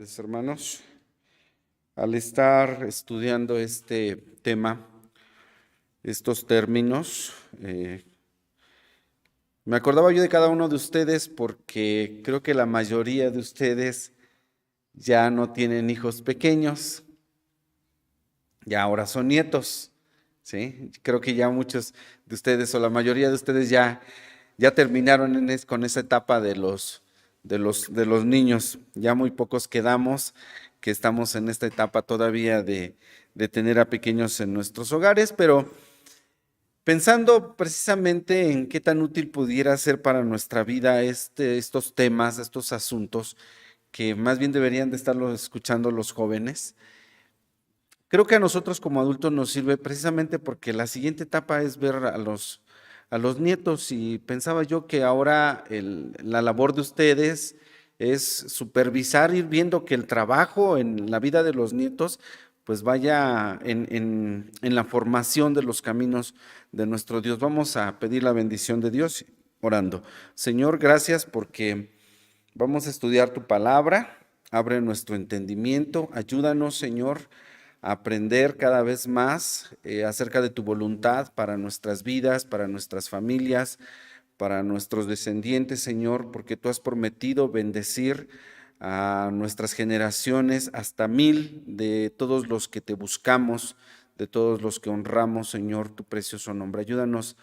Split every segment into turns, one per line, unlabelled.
Hermanos, al estar estudiando este tema, estos términos, me acordaba yo de cada uno de ustedes porque creo que la mayoría de ustedes ya no tienen hijos pequeños, ya ahora son nietos, ¿sí? Creo que ya muchos de ustedes o la mayoría de ustedes ya terminaron con esa etapa de los niños. Ya muy pocos quedamos que estamos en esta etapa todavía de tener a pequeños en nuestros hogares, pero pensando precisamente en qué tan útil pudiera ser para nuestra vida estos temas, estos asuntos, que más bien deberían de estarlos escuchando los jóvenes. Creo que a nosotros como adultos nos sirve precisamente porque la siguiente etapa es ver a los nietos, y pensaba yo que ahora la labor de ustedes es supervisar, ir viendo que el trabajo en la vida de los nietos pues vaya en la formación de los caminos de nuestro Dios. Vamos a pedir la bendición de Dios orando. Señor, gracias porque vamos a estudiar tu palabra. Abre nuestro entendimiento, ayúdanos, Señor, a aprender cada vez más acerca de tu voluntad para nuestras vidas, para nuestras familias, para nuestros descendientes, Señor, porque tú has prometido bendecir a nuestras generaciones hasta 1000 de todos los que te buscamos, de todos los que honramos, Señor, tu precioso nombre. Ayúdanos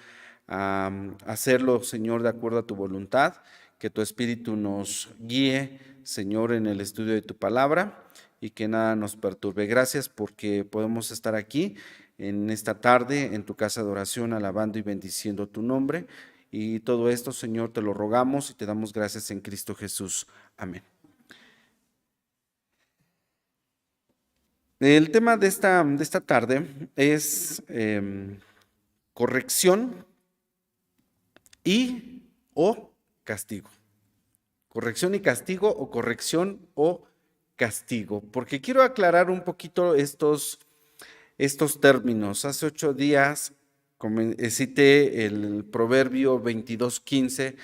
a hacerlo, Señor, de acuerdo a tu voluntad, que tu Espíritu nos guíe, Señor, en el estudio de tu palabra, y que nada nos perturbe. Gracias porque podemos estar aquí en esta tarde en tu casa de oración, alabando y bendiciendo tu nombre. Y todo esto, Señor, te lo rogamos y te damos gracias en Cristo Jesús. Amén. El tema de esta tarde es corrección y o castigo. Corrección y castigo, o corrección o castigo. Porque quiero aclarar un poquito estos términos. Hace 8 días cité el Proverbio 22:15,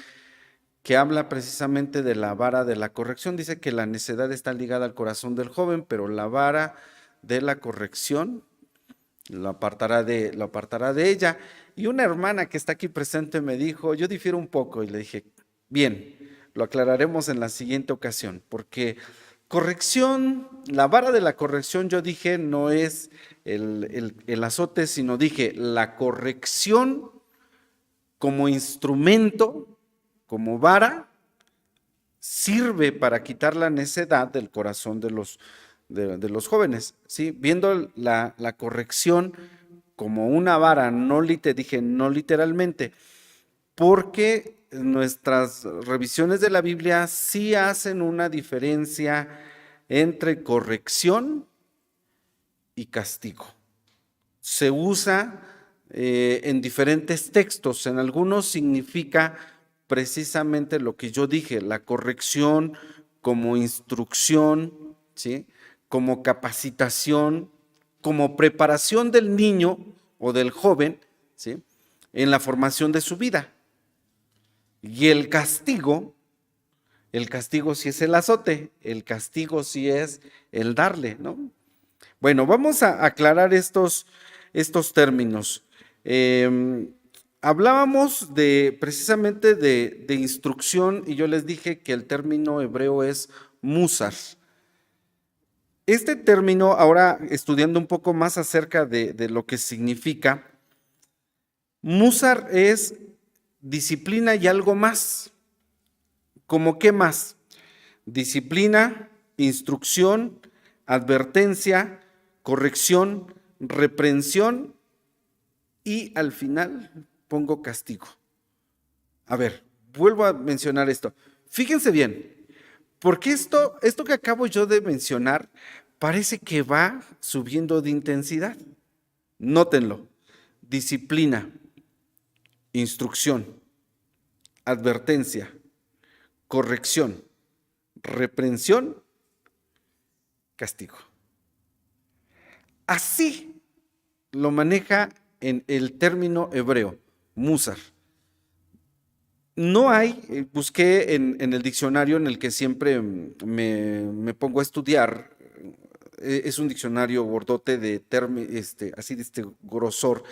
que habla precisamente de la vara de la corrección. Dice que la necedad está ligada al corazón del joven, pero la vara de la corrección lo apartará de ella. Y una hermana que está aquí presente me dijo, yo difiero un poco, y le dije, bien, lo aclararemos en la siguiente ocasión, porque corrección, la vara de la corrección, yo dije, no es el azote, sino dije, la corrección como instrumento, como vara, sirve para quitar la necedad del corazón de los jóvenes, ¿sí? Viendo la corrección como una vara, dije no literalmente, porque nuestras revisiones de la Biblia sí hacen una diferencia entre corrección y castigo. Se usa en diferentes textos. En algunos significa precisamente lo que yo dije, la corrección como instrucción, ¿sí? Como capacitación, como preparación del niño o del joven, ¿sí? En la formación de su vida. Y el castigo sí es el azote, el castigo sí es el darle, ¿no? Bueno, vamos a aclarar estos términos. Hablábamos precisamente de instrucción, y yo les dije que el término hebreo es musar. Este término, ahora estudiando un poco más acerca de lo que significa, musar es disciplina y algo más. ¿Cómo qué más? Disciplina, instrucción, advertencia, corrección, reprensión, y al final pongo castigo. A ver, vuelvo a mencionar esto. Fíjense bien, porque esto que acabo yo de mencionar parece que va subiendo de intensidad. Nótenlo. Disciplina, instrucción, advertencia, corrección, reprensión, castigo. Así lo maneja en el término hebreo, musar. No hay, busqué en el diccionario en el que siempre me pongo a estudiar, es un diccionario gordote de así de este grosor,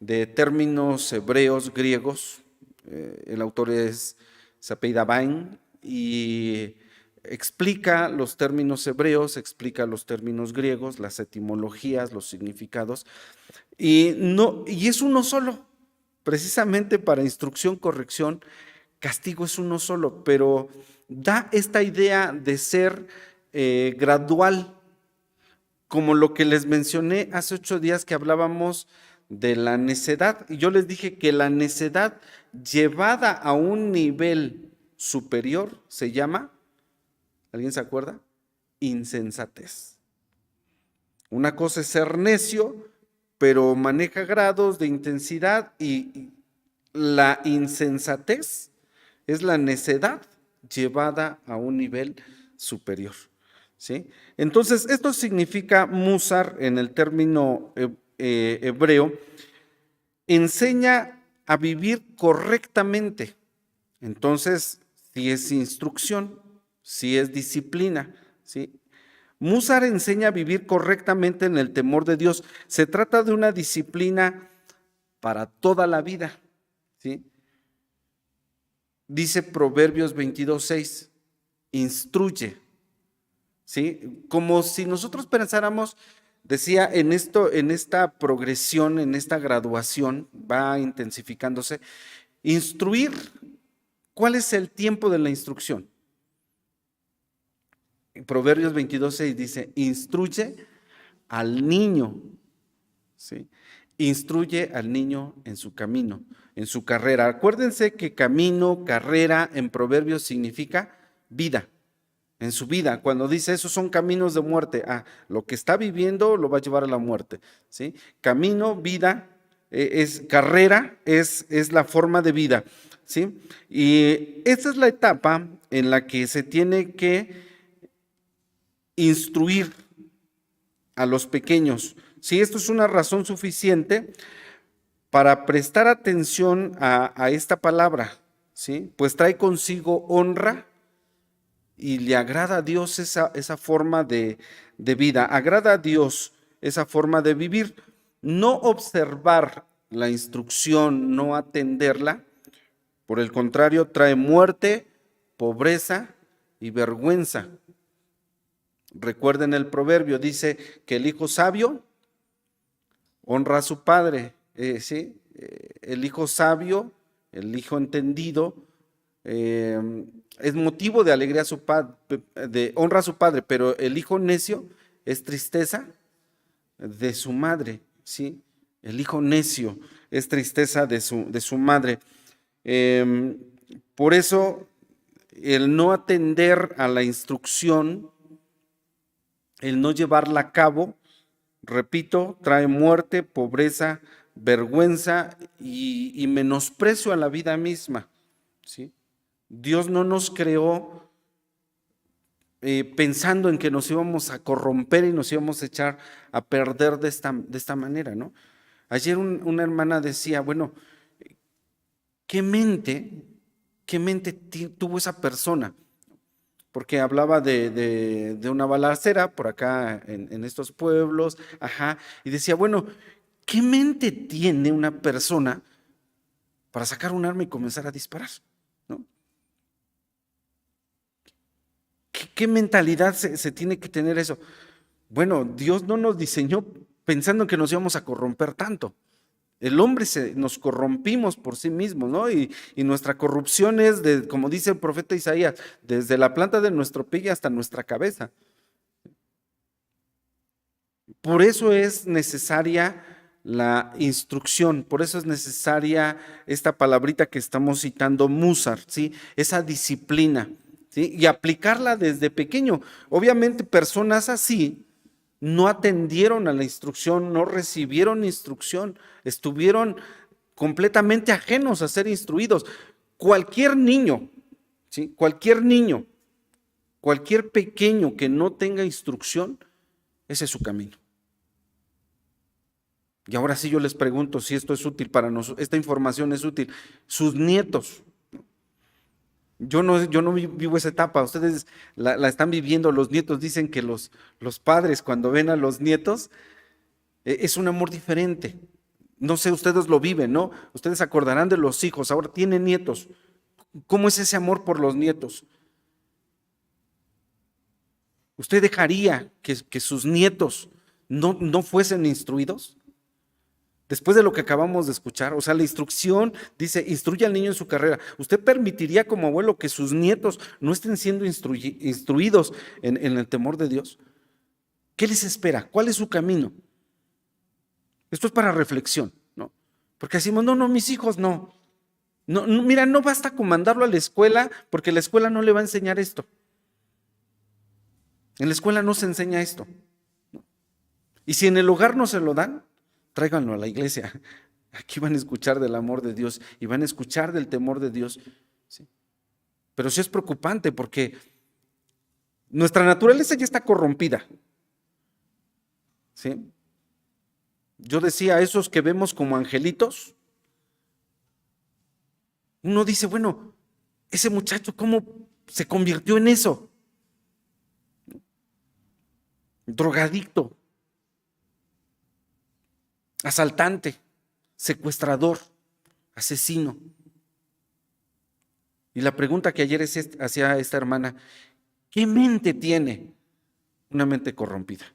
de términos hebreos, griegos. El autor se apellida Bain y explica los términos hebreos, explica los términos griegos, las etimologías, los significados, y no, y es uno solo. Precisamente para instrucción, corrección, castigo es uno solo, pero da esta idea de ser gradual, como lo que les mencioné hace 8 días que hablábamos de la necedad. Y yo les dije que la necedad llevada a un nivel superior se llama, ¿alguien se acuerda? Insensatez. Una cosa es ser necio, pero maneja grados de intensidad, y la insensatez es la necedad llevada a un nivel superior. ¿Sí? Entonces, esto significa musar en el término hebreo, enseña a vivir correctamente. Entonces, si es instrucción, si es disciplina, ¿sí? Musar enseña a vivir correctamente en el temor de Dios. Se trata de una disciplina para toda la vida, ¿sí? Dice Proverbios 22:6, instruye, ¿sí? Como si nosotros pensáramos, decía, en esta progresión, en esta graduación, va intensificándose. Instruir, ¿cuál es el tiempo de la instrucción? En Proverbios 22:6 dice, instruye al niño, ¿sí? Instruye al niño en su camino, en su carrera. Acuérdense que camino, carrera en Proverbios significa vida, en su vida. Cuando dice esos son caminos de muerte, lo que está viviendo lo va a llevar a la muerte, ¿sí? Camino, vida, es carrera, es la forma de vida, ¿sí? Y esta es la etapa en la que se tiene que instruir a los pequeños. Si esto es una razón suficiente para prestar atención a esta palabra, ¿sí? Pues trae consigo honra y le agrada a Dios esa forma de vida, agrada a Dios esa forma de vivir. No observar la instrucción, no atenderla, por el contrario, trae muerte, pobreza y vergüenza. Recuerden el proverbio, dice que el hijo sabio honra a su padre, ¿sí? El hijo sabio, el hijo entendido, es motivo de alegría a su padre, de honra a su padre, pero el hijo necio es tristeza de su madre, ¿sí? El hijo necio es tristeza de su madre. Por eso, el no atender a la instrucción, el no llevarla a cabo, repito, trae muerte, pobreza, vergüenza y menosprecio a la vida misma, ¿sí? Dios no nos creó pensando en que nos íbamos a corromper y nos íbamos a echar a perder de esta manera, ¿no? Ayer una hermana decía, bueno, ¿qué mente tuvo esa persona? Porque hablaba de una balacera por acá en estos pueblos, y decía, bueno, ¿qué mente tiene una persona para sacar un arma y comenzar a disparar? ¿No? ¿Qué mentalidad se tiene que tener eso? Bueno, Dios no nos diseñó pensando que nos íbamos a corromper tanto. El hombre nos corrompimos por sí mismos, ¿no? Y nuestra corrupción es, como dice el profeta Isaías, desde la planta de nuestro pie hasta nuestra cabeza. Por eso es necesaria la instrucción, por eso es necesaria esta palabrita que estamos citando, musar, ¿sí? Esa disciplina, ¿sí? Y aplicarla desde pequeño. Obviamente personas así no atendieron a la instrucción, no recibieron instrucción, estuvieron completamente ajenos a ser instruidos. Cualquier niño, ¿sí? Cualquier niño, cualquier pequeño que no tenga instrucción, ese es su camino. Y ahora sí yo les pregunto si esto es útil para nosotros, esta información es útil. Sus nietos, Yo no vivo esa etapa, ustedes la están viviendo, los nietos dicen que los padres cuando ven a los nietos es un amor diferente. No sé, ustedes lo viven, ¿no? Ustedes acordarán de los hijos, ahora tienen nietos. ¿Cómo es ese amor por los nietos? ¿Usted dejaría que sus nietos no fuesen instruidos? Después de lo que acabamos de escuchar, o sea, la instrucción dice, instruye al niño en su carrera. ¿Usted permitiría como abuelo que sus nietos no estén siendo instruidos en el temor de Dios? ¿Qué les espera? ¿Cuál es su camino? Esto es para reflexión, ¿no? Porque decimos, no, mis hijos no. No, mira, no basta con mandarlo a la escuela porque la escuela no le va a enseñar esto. En la escuela no se enseña esto. Y si en el hogar no se lo dan, tráiganlo a la iglesia. Aquí van a escuchar del amor de Dios y van a escuchar del temor de Dios. ¿Sí? Pero sí es preocupante porque nuestra naturaleza ya está corrompida. ¿Sí? Yo decía, esos que vemos como angelitos, uno dice, bueno, ese muchacho, ¿cómo se convirtió en eso? Drogadicto, asaltante, secuestrador, asesino. Y la pregunta que ayer hacía esta hermana, ¿qué mente tiene? Una mente corrompida.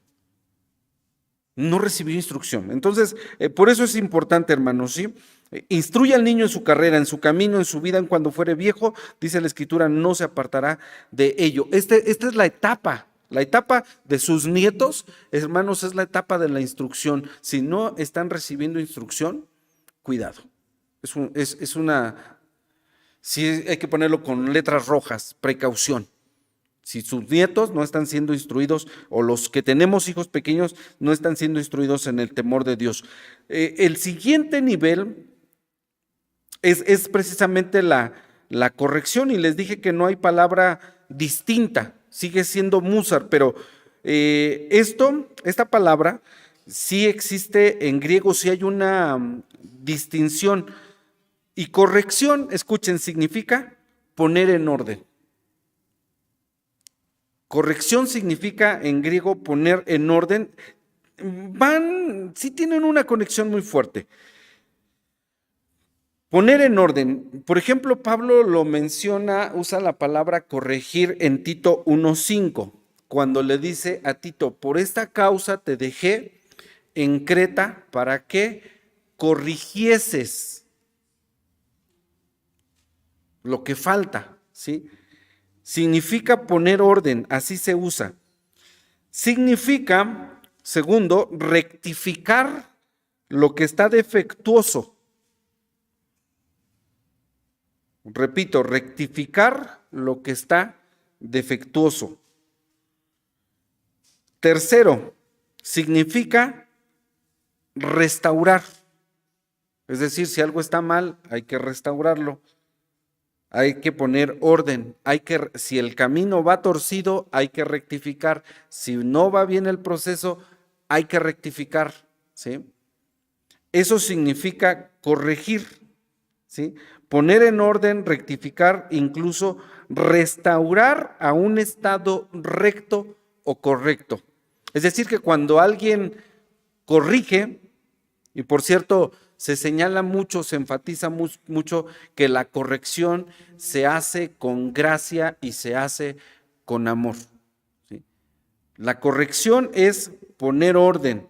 No recibió instrucción. Entonces, por eso es importante, hermanos, ¿sí? Instruye al niño en su carrera, en su camino, en su vida, en cuando fuere viejo, dice la Escritura, no se apartará de ello. Esta es la etapa. La etapa de sus nietos, hermanos, es la etapa de la instrucción. Si no están recibiendo instrucción, cuidado. Es una, sí hay que ponerlo con letras rojas, precaución. Si sus nietos no están siendo instruidos o los que tenemos hijos pequeños no están siendo instruidos en el temor de Dios. El siguiente nivel es precisamente la corrección y les dije que no hay palabra distinta, sigue siendo musar, pero esta palabra sí existe en griego, sí hay una distinción. Y corrección, escuchen, significa poner en orden. Corrección significa en griego poner en orden. Sí tienen una conexión muy fuerte. Poner en orden. Por ejemplo, Pablo lo menciona, usa la palabra corregir en Tito 1:5, cuando le dice a Tito, por esta causa te dejé en Creta para que corrigieses lo que falta, ¿sí? Significa poner orden, así se usa. Significa, segundo, rectificar lo que está defectuoso. Repito, rectificar lo que está defectuoso. Tercero, significa restaurar. Es decir, si algo está mal, hay que restaurarlo. Hay que poner orden, si el camino va torcido, hay que rectificar. Si no va bien el proceso, hay que rectificar, ¿sí? Eso significa corregir, ¿sí? Poner en orden, rectificar, incluso restaurar a un estado recto o correcto. Es decir, que cuando alguien corrige, y por cierto, se señala mucho, se enfatiza mucho que la corrección se hace con gracia y se hace con amor. ¿Sí? La corrección es poner orden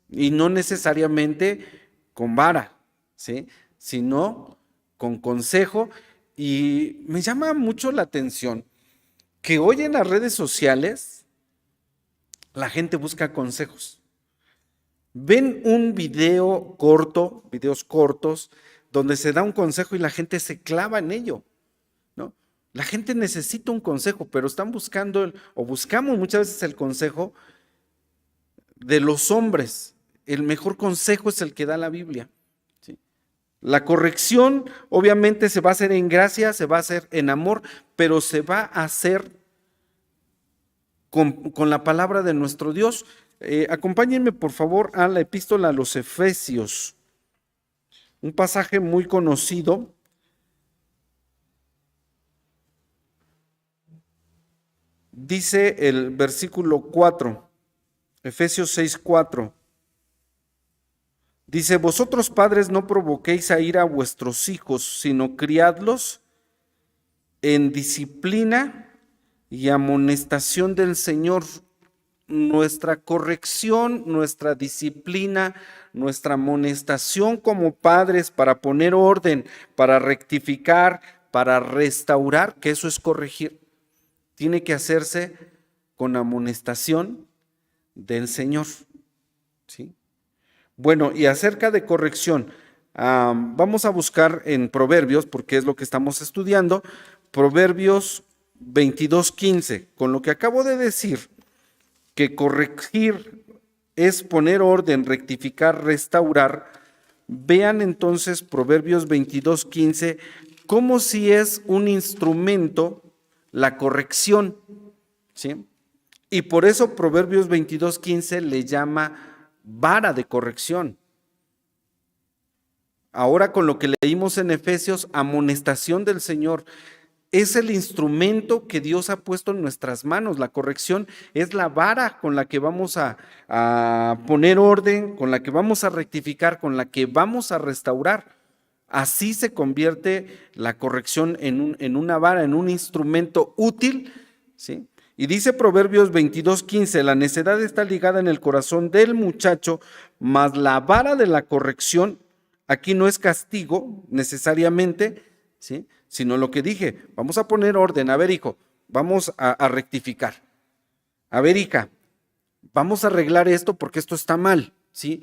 y no necesariamente con vara, ¿sí? Sino con consejo. Y me llama mucho la atención que hoy en las redes sociales la gente busca consejos. Ven un video corto, videos cortos, donde se da un consejo y la gente se clava en ello, ¿no? La gente necesita un consejo, pero están buscando, o buscamos muchas veces el consejo de los hombres. El mejor consejo es el que da la Biblia, ¿sí? La corrección obviamente se va a hacer en gracia, se va a hacer en amor, pero se va a hacer con la palabra de nuestro Dios. Acompáñenme por favor a la epístola a los Efesios, un pasaje muy conocido. Dice el versículo 4, Efesios 6:4. Dice, vosotros padres no provoquéis a ira a vuestros hijos, sino criadlos en disciplina y amonestación del Señor. Nuestra corrección, nuestra disciplina, nuestra amonestación como padres para poner orden, para rectificar, para restaurar, que eso es corregir, tiene que hacerse con amonestación del Señor. ¿Sí? Bueno, y acerca de corrección, vamos a buscar en Proverbios, porque es lo que estamos estudiando, Proverbios 22:15. Con lo que acabo de decir, que corregir es poner orden, rectificar, restaurar, vean entonces Proverbios 22:15 como si es un instrumento la corrección, ¿sí? Y por eso Proverbios 22:15 le llama vara de corrección. Ahora con lo que leímos en Efesios, amonestación del Señor. Es el instrumento que Dios ha puesto en nuestras manos. La corrección es la vara con la que vamos a poner orden, con la que vamos a rectificar, con la que vamos a restaurar. Así se convierte la corrección en una vara, en un instrumento útil, ¿sí? Y dice Proverbios 22:15, la necedad está ligada en el corazón del muchacho, mas la vara de la corrección, aquí no es castigo necesariamente, ¿sí? Sino lo que dije, vamos a poner orden. A ver, hijo, vamos a rectificar. A ver, hija, vamos a arreglar esto porque esto está mal, ¿sí?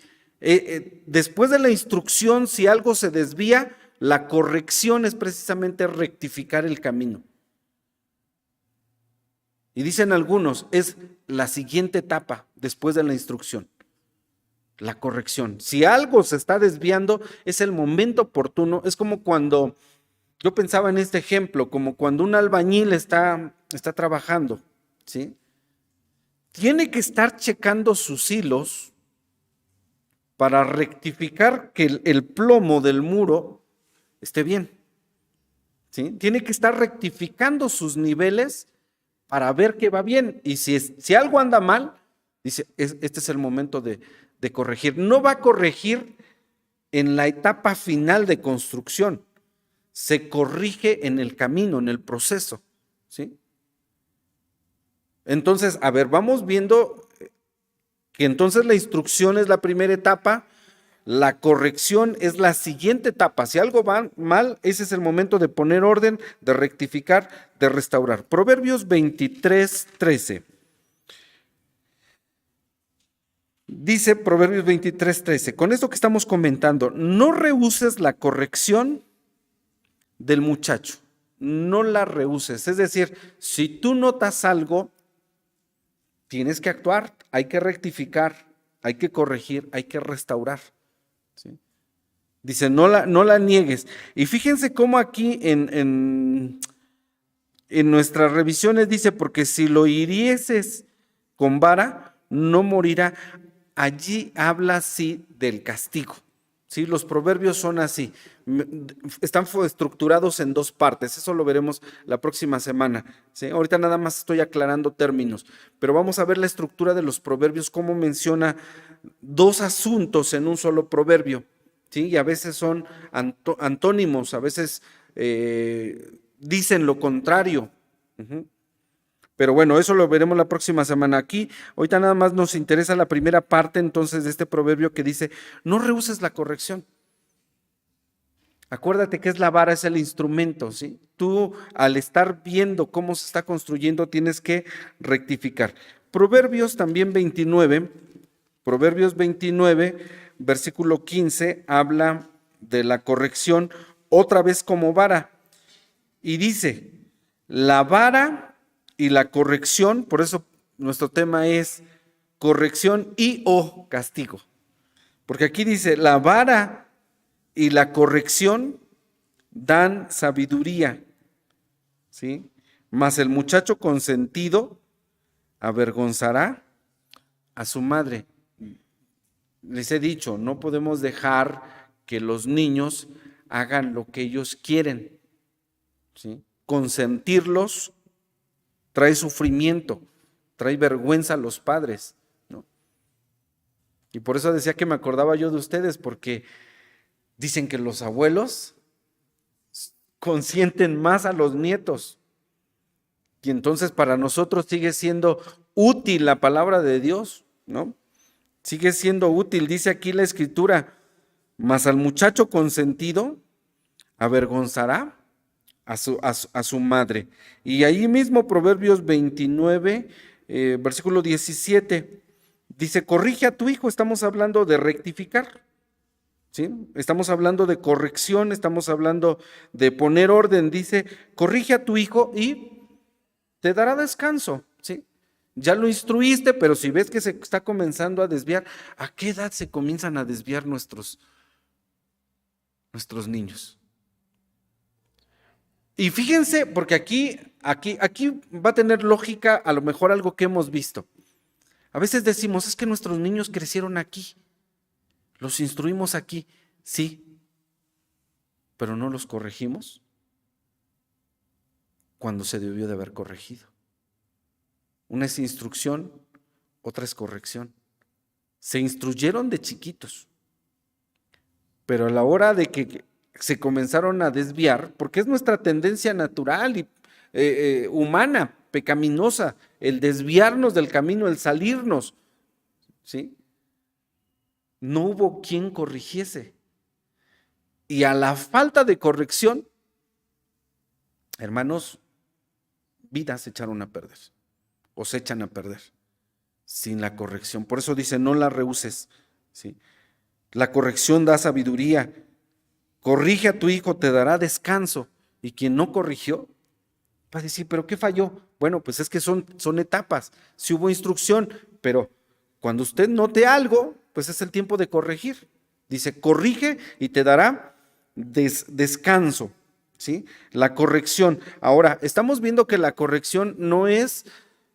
Después de la instrucción, si algo se desvía, la corrección es precisamente rectificar el camino. Y dicen algunos, es la siguiente etapa después de la instrucción, la corrección. Si algo se está desviando, es el momento oportuno. Es como cuando, yo pensaba en este ejemplo, como cuando un albañil está trabajando, ¿sí? Tiene que estar checando sus hilos para rectificar que el plomo del muro esté bien, ¿sí? Tiene que estar rectificando sus niveles para ver que va bien. Y si algo anda mal, dice, este es el momento de corregir. No va a corregir en la etapa final de construcción, se corrige en el camino, en el proceso, ¿sí? Entonces, a ver, vamos viendo que entonces la instrucción es la primera etapa, la corrección es la siguiente etapa. Si algo va mal, ese es el momento de poner orden, de rectificar, de restaurar. Proverbios 23:13. Dice Proverbios 23:13, con esto que estamos comentando, no rehuses la corrección del muchacho, no la rehuses. Es decir, si tú notas algo, tienes que actuar, hay que rectificar, hay que corregir, hay que restaurar, ¿sí? Dice, no la niegues. Y fíjense cómo aquí en nuestras revisiones dice, porque si lo hirieses con vara, no morirá. Allí habla así del castigo, ¿sí? Los proverbios son así, están estructurados en dos partes, eso lo veremos la próxima semana, ¿sí? Ahorita nada más estoy aclarando términos, pero vamos a ver la estructura de los proverbios, cómo menciona dos asuntos en un solo proverbio, ¿sí? Y a veces son antónimos, a veces dicen lo contrario. Pero bueno, eso lo veremos la próxima semana. Aquí, ahorita nada más nos interesa la primera parte entonces de este proverbio que dice, no rehuses la corrección. Acuérdate que es la vara, es el instrumento, ¿sí? Tú al estar viendo cómo se está construyendo tienes que rectificar. Proverbios también 29, Proverbios 29, versículo 15, habla de la corrección otra vez como vara. Y dice, la vara y la corrección, por eso nuestro tema es corrección y o castigo. Porque aquí dice, la vara y la corrección dan sabiduría, ¿sí? Mas el muchacho consentido avergonzará a su madre. Les he dicho, no podemos dejar que los niños hagan lo que ellos quieren, ¿sí? Consentirlos trae sufrimiento, trae vergüenza a los padres, ¿no? Y por eso decía que me acordaba yo de ustedes, porque dicen que los abuelos consienten más a los nietos. Y entonces para nosotros sigue siendo útil la palabra de Dios, ¿no? Sigue siendo útil, dice aquí la Escritura, mas al muchacho consentido avergonzará a su madre. Y ahí mismo Proverbios 29, versículo 17, dice, corrige a tu hijo. Estamos hablando de rectificar, ¿sí? Estamos hablando de corrección, estamos hablando de poner orden. Dice, corrige a tu hijo y te dará descanso, ¿sí? Ya lo instruiste, pero si ves que se está comenzando a desviar, ¿a qué edad se comienzan a desviar nuestros niños? Y fíjense, porque aquí va a tener lógica a lo mejor algo que hemos visto. A veces decimos, es que nuestros niños crecieron aquí, los instruimos aquí, sí, pero no los corregimos cuando se debió de haber corregido. Una es instrucción, otra es corrección. Se instruyeron de chiquitos, pero a la hora de que se comenzaron a desviar, porque es nuestra tendencia natural y humana, pecaminosa, el desviarnos del camino, el salirnos, ¿sí? No hubo quien corrigiese. Y a la falta de corrección, hermanos, vidas se echaron a perder, o se echan a perder, sin la corrección. Por eso dice, no la rehuses, ¿sí? La corrección da sabiduría. Corrige a tu hijo, te dará descanso. Y quien no corrigió, va a decir, ¿pero qué falló? Bueno, pues es que son etapas. Sí hubo instrucción, pero cuando usted note algo, pues es el tiempo de corregir. Dice, corrige y te dará descanso, ¿sí? La corrección. Ahora, estamos viendo que la corrección no es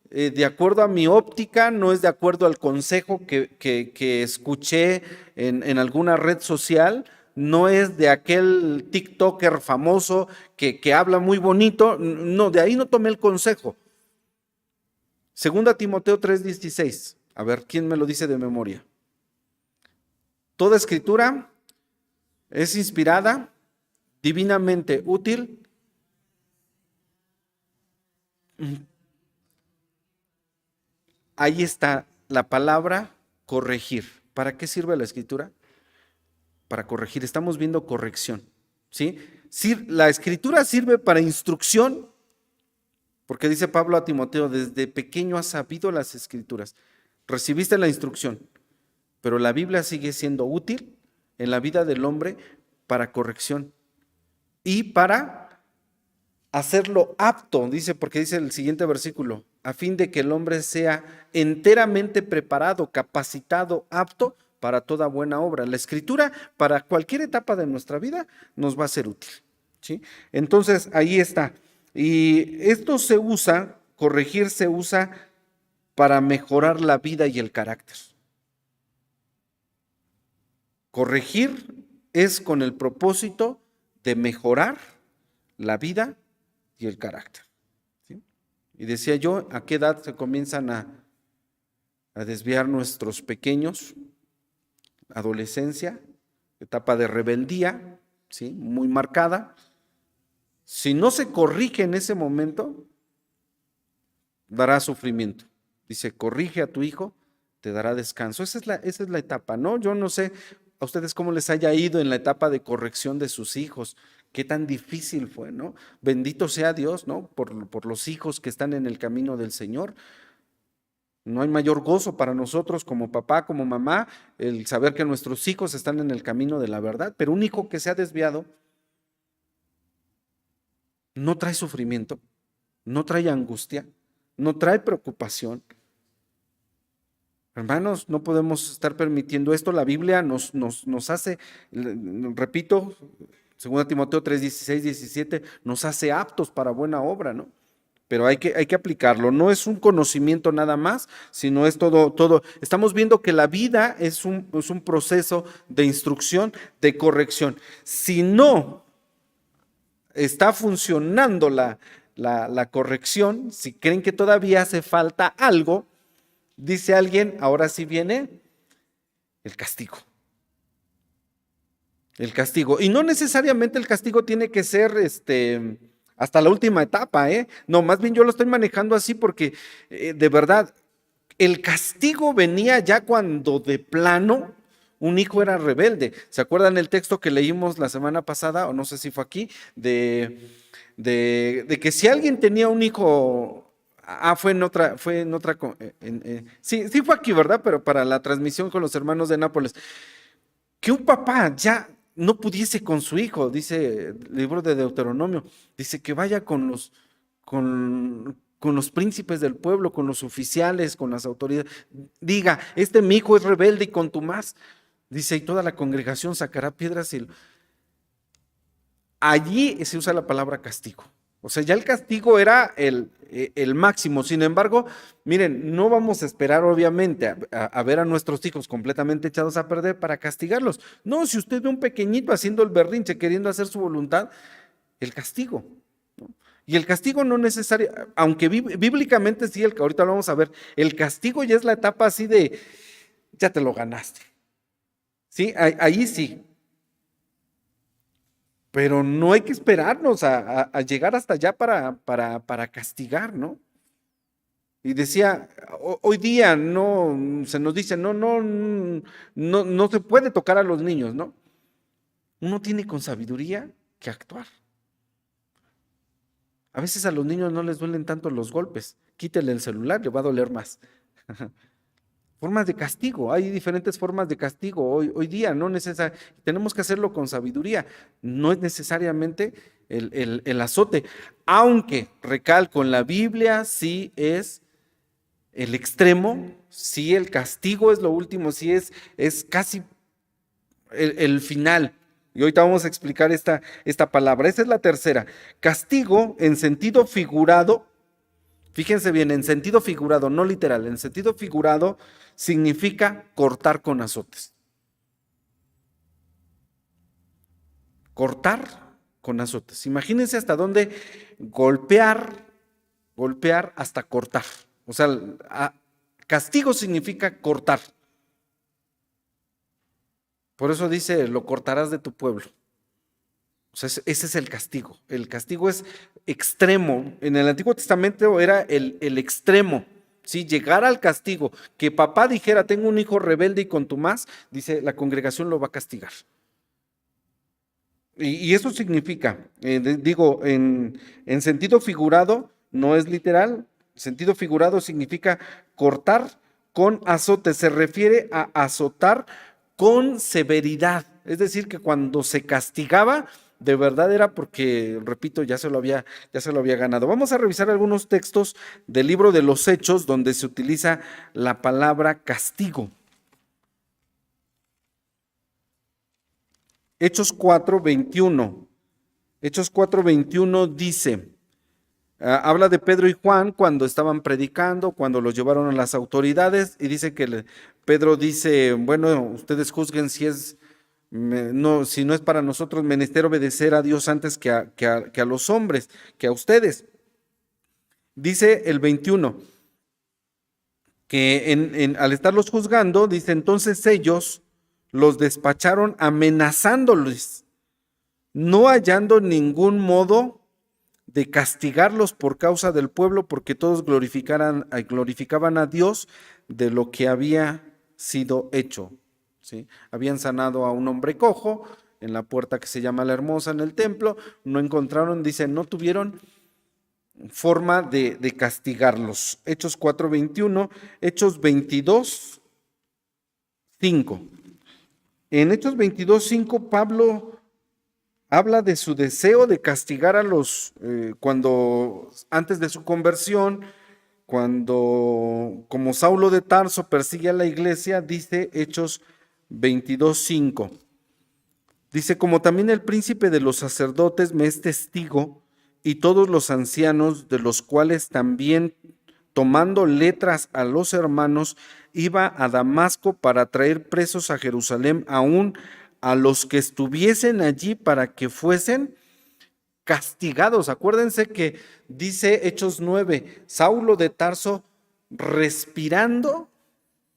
de acuerdo a mi óptica, no es de acuerdo al consejo que escuché en alguna red social, no es de aquel TikToker famoso que habla muy bonito, no, de ahí no tomé el consejo. Segunda Timoteo 3:16, a ver, ¿quién me lo dice de memoria? Toda escritura es inspirada, divinamente útil. Ahí está la palabra corregir. ¿Para qué sirve la escritura? Para corregir. Estamos viendo corrección, ¿sí? La escritura sirve para instrucción, porque dice Pablo a Timoteo, desde pequeño has sabido las escrituras, recibiste la instrucción, pero la Biblia sigue siendo útil en la vida del hombre para corrección y para hacerlo apto, dice, porque dice el siguiente versículo, a fin de que el hombre sea enteramente preparado, capacitado, apto para toda buena obra. La escritura para cualquier etapa de nuestra vida nos va a ser útil, ¿sí? Entonces ahí está. Y esto se usa, corregir se usa para mejorar la vida y el carácter. Corregir es con el propósito de mejorar la vida y el carácter, ¿sí? Y decía yo, ¿a qué edad se comienzan a desviar nuestros pequeños? Adolescencia, etapa de rebeldía, ¿sí? Muy marcada. Si no se corrige en ese momento, dará sufrimiento. Dice, corrige a tu hijo, te dará descanso. Esa es la etapa, ¿no? Yo no sé a ustedes cómo les haya ido en la etapa de corrección de sus hijos, qué tan difícil fue, ¿no? Bendito sea Dios, ¿no? Por los hijos que están en el camino del Señor. No hay mayor gozo para nosotros como papá, como mamá, el saber que nuestros hijos están en el camino de la verdad, pero un hijo que se ha desviado no trae sufrimiento, no trae angustia, no trae preocupación. Hermanos, no podemos estar permitiendo esto. La Biblia nos hace, repito, 2 Timoteo 3:16, 17, nos hace aptos para buena obra, ¿no? Pero hay que aplicarlo. No es un conocimiento nada más, sino es todo. Estamos viendo que la vida es un proceso de instrucción, de corrección. Si no está funcionando la corrección, si creen que todavía hace falta algo, dice alguien, ahora sí viene el castigo. El castigo. Y no necesariamente el castigo tiene que ser hasta la última etapa, ¿eh? No, más bien yo lo estoy manejando así porque de verdad, el castigo venía ya cuando de plano un hijo era rebelde. ¿Se acuerdan el texto que leímos la semana pasada, o no sé si fue aquí, de que si alguien tenía un hijo, sí fue aquí, ¿verdad? Pero para la transmisión con los hermanos de Nápoles, que un papá ya no pudiese con su hijo, dice el libro de Deuteronomio, dice que vaya con los príncipes del pueblo, con los oficiales, con las autoridades, diga, mi hijo es rebelde y contumaz, dice, y toda la congregación sacará piedras y allí se usa la palabra castigo. O sea, ya el castigo era el máximo. Sin embargo, miren, no vamos a esperar obviamente a ver a nuestros hijos completamente echados a perder para castigarlos. No, si usted ve un pequeñito haciendo el berrinche, queriendo hacer su voluntad, el castigo. ¿No? Y el castigo no necesario, aunque bíblicamente sí, ahorita lo vamos a ver, el castigo ya es la etapa así de, ya te lo ganaste. Sí, ahí sí. Pero no hay que esperarnos a llegar hasta allá para castigar, ¿no? Y decía, hoy día no, se nos dice, no se puede tocar a los niños, ¿no? Uno tiene con sabiduría que actuar. A veces a los niños no les duelen tanto los golpes. Quítele el celular, le va a doler más. Formas de castigo, hay diferentes formas de castigo hoy día, tenemos que hacerlo con sabiduría, no es necesariamente el azote, aunque recalco, en la Biblia sí es el extremo, sí el castigo es lo último, sí es casi el final. Y ahorita vamos a explicar esta palabra. Esta es la tercera. Castigo en sentido figurado. Fíjense bien, en sentido figurado, no literal, en sentido figurado significa cortar con azotes. Cortar con azotes. Imagínense hasta dónde golpear hasta cortar. O sea, castigo significa cortar. Por eso dice, lo cortarás de tu pueblo. O sea, ese es el castigo. El castigo es extremo. En el Antiguo Testamento era el extremo. ¿Sí? Llegar al castigo. Que papá dijera, tengo un hijo rebelde y contumaz, dice, la congregación lo va a castigar. Y eso significa, en sentido figurado, no es literal. Sentido figurado significa cortar con azote. Se refiere a azotar con severidad. Es decir, que cuando se castigaba, de verdad era porque, repito, ya se lo había ganado. Vamos a revisar algunos textos del libro de los Hechos donde se utiliza la palabra castigo. Hechos 4:21. Hechos 4:21 dice, habla de Pedro y Juan cuando estaban predicando, cuando los llevaron a las autoridades, y dice que Pedro dice, bueno, ustedes juzguen si no es para nosotros menester obedecer a Dios antes que a los hombres, que a ustedes. Dice el 21, que al estarlos juzgando, dice, entonces ellos los despacharon amenazándoles, no hallando ningún modo de castigarlos por causa del pueblo, porque todos glorificaban a Dios de lo que había sido hecho. ¿Sí? Habían sanado a un hombre cojo en la puerta que se llama La Hermosa en el templo, no encontraron, dice, no tuvieron forma de castigarlos. Hechos 4:21, Hechos 22:5. En Hechos 22:5, Pablo habla de su deseo de castigar a antes de su conversión, cuando como Saulo de Tarso persigue a la iglesia, dice Hechos 22:5. Dice, como también el príncipe de los sacerdotes me es testigo, y todos los ancianos, de los cuales también, tomando letras a los hermanos, iba a Damasco para traer presos a Jerusalén aún a los que estuviesen allí para que fuesen castigados. Acuérdense que dice Hechos 9, Saulo de Tarso respirando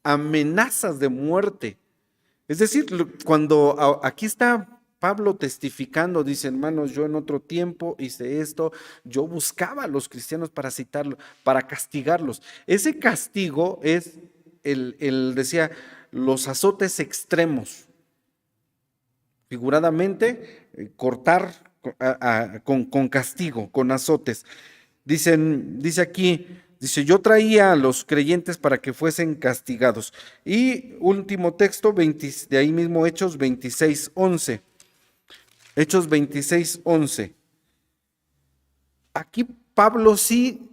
amenazas de muerte. Es decir, cuando aquí está Pablo testificando, dice, hermanos, yo en otro tiempo hice esto, yo buscaba a los cristianos para citarlo, para castigarlos. Ese castigo es, él decía, los azotes extremos. Figuradamente, cortar con castigo, con azotes. Dice aquí, dice, yo traía a los creyentes para que fuesen castigados. Y último texto, de ahí mismo Hechos 26:11. Hechos 26:11. Aquí Pablo sí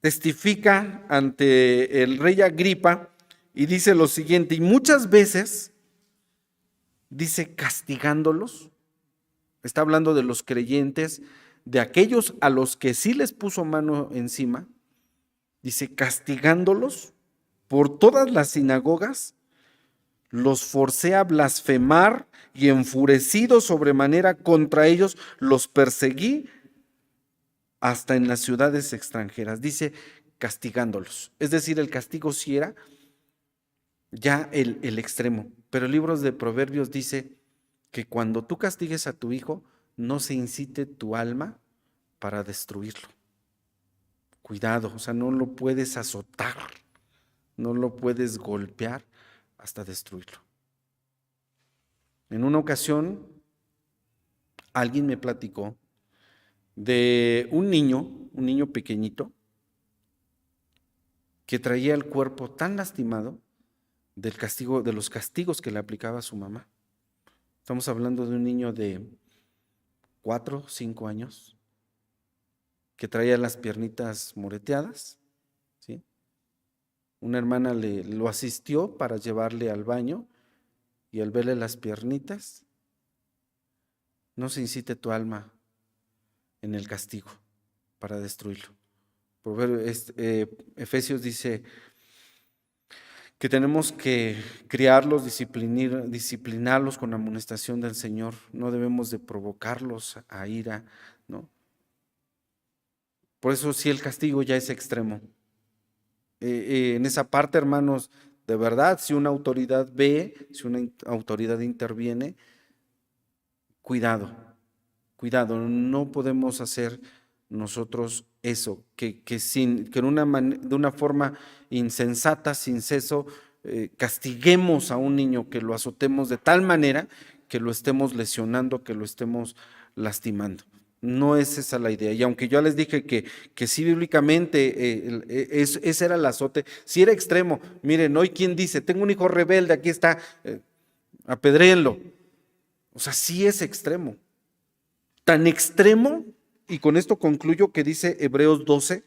testifica ante el rey Agripa y dice lo siguiente, y muchas veces dice castigándolos, está hablando de los creyentes, de aquellos a los que sí les puso mano encima, dice castigándolos por todas las sinagogas, los forcé a blasfemar y enfurecido sobremanera contra ellos, los perseguí hasta en las ciudades extranjeras. Dice castigándolos. Es decir, el castigo sí era ya el extremo. Pero el libro de Proverbios dice que cuando tú castigues a tu hijo, no se incite tu alma para destruirlo. Cuidado, o sea, no lo puedes azotar, no lo puedes golpear hasta destruirlo. En una ocasión, alguien me platicó de un niño pequeñito, que traía el cuerpo tan lastimado del castigo, de los castigos que le aplicaba a su mamá. Estamos hablando de un niño de 4 o 5 años, que traía las piernitas moreteadas, ¿sí? Una hermana lo asistió para llevarle al baño y al verle las piernitas, no se incite tu alma en el castigo para destruirlo. Efesios dice que tenemos que criarlos, disciplinarlos con amonestación del Señor. No debemos de provocarlos a ira, ¿no? Por eso sí el castigo ya es extremo. En esa parte, hermanos, de verdad, si una autoridad ve, si una autoridad interviene, cuidado, no podemos hacer nosotros eso, que de una forma insensata, sin ceso, castiguemos a un niño, que lo azotemos de tal manera que lo estemos lesionando, que lo estemos lastimando. No es esa la idea. Y aunque yo les dije que sí bíblicamente ese era el azote, sí era extremo. Miren, hoy quien dice, tengo un hijo rebelde, aquí está, apedréenlo. O sea, sí es extremo. Tan extremo, y con esto concluyo, que dice Hebreos 12,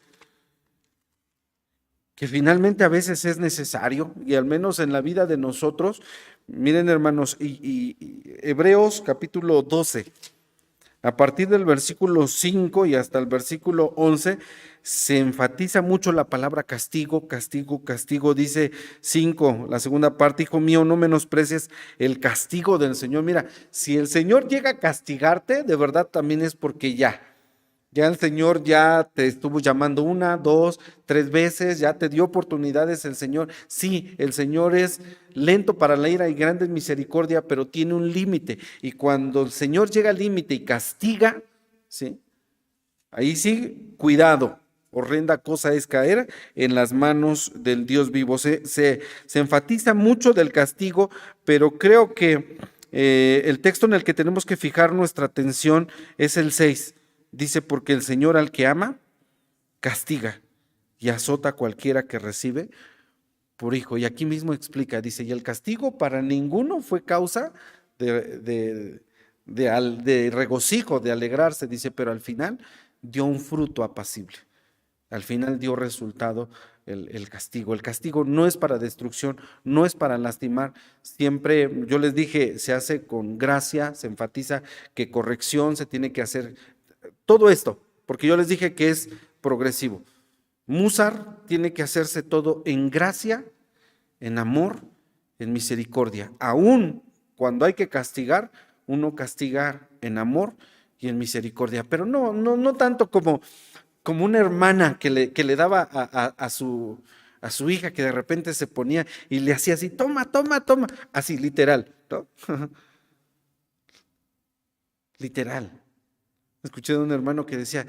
que finalmente a veces es necesario, y al menos en la vida de nosotros, miren hermanos, y Hebreos capítulo 12, a partir del versículo 5 y hasta el versículo 11, se enfatiza mucho la palabra castigo, castigo, castigo. Dice 5, la segunda parte, hijo mío, no menosprecies el castigo del Señor. Mira, si el Señor llega a castigarte, de verdad también es porque ya el Señor ya te estuvo llamando 1, 2, 3 veces, ya te dio oportunidades el Señor. Sí, el Señor es lento para la ira y grande en misericordia, pero tiene un límite. Y cuando el Señor llega al límite y castiga, ¿sí? Ahí sí, cuidado. Horrenda cosa es caer en las manos del Dios vivo. Se enfatiza mucho del castigo, pero creo que el texto en el que tenemos que fijar nuestra atención es el 6. Dice, porque el Señor al que ama, castiga y azota a cualquiera que recibe por hijo. Y aquí mismo explica, dice, y el castigo para ninguno fue causa de regocijo, de alegrarse, dice, pero al final dio un fruto apacible. Al final dio resultado el castigo. El castigo no es para destrucción, no es para lastimar. Siempre, yo les dije, se hace con gracia, se enfatiza que corrección se tiene que hacer. Todo esto, porque yo les dije que es progresivo. Musar tiene que hacerse todo en gracia, en amor, en misericordia. Aún cuando hay que castigar, uno castiga en amor y en misericordia, pero no tanto como una hermana que le daba a su hija, que de repente se ponía y le hacía así, toma, toma, toma, así literal, ¿no? Literal. Escuché de un hermano que decía,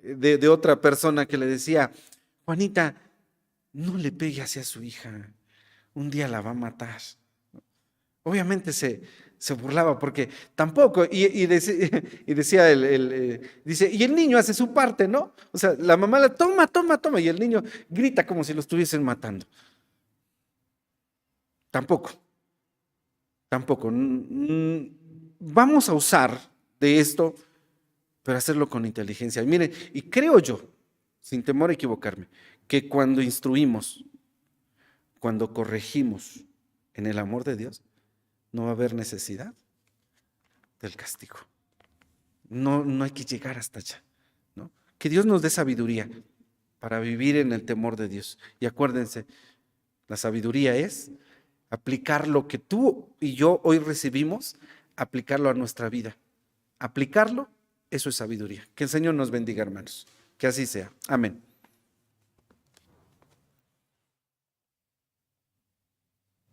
de otra persona que le decía, Juanita, no le pegue hacia su hija, un día la va a matar. Obviamente se burlaba porque tampoco, y decía dice, y el niño hace su parte, ¿no? O sea, la mamá la toma, toma, toma, y el niño grita como si lo estuviesen matando. Tampoco, tampoco. Vamos a usar de esto, pero hacerlo con inteligencia. Y miren, y creo yo, sin temor a equivocarme, que cuando instruimos, cuando corregimos en el amor de Dios, no va a haber necesidad del castigo. No hay que llegar hasta allá, ¿no? Que Dios nos dé sabiduría para vivir en el temor de Dios. Y acuérdense, la sabiduría es aplicar lo que tú y yo hoy recibimos, aplicarlo a nuestra vida. Aplicarlo, eso es sabiduría. Que el Señor nos bendiga, hermanos. Que así sea. Amén.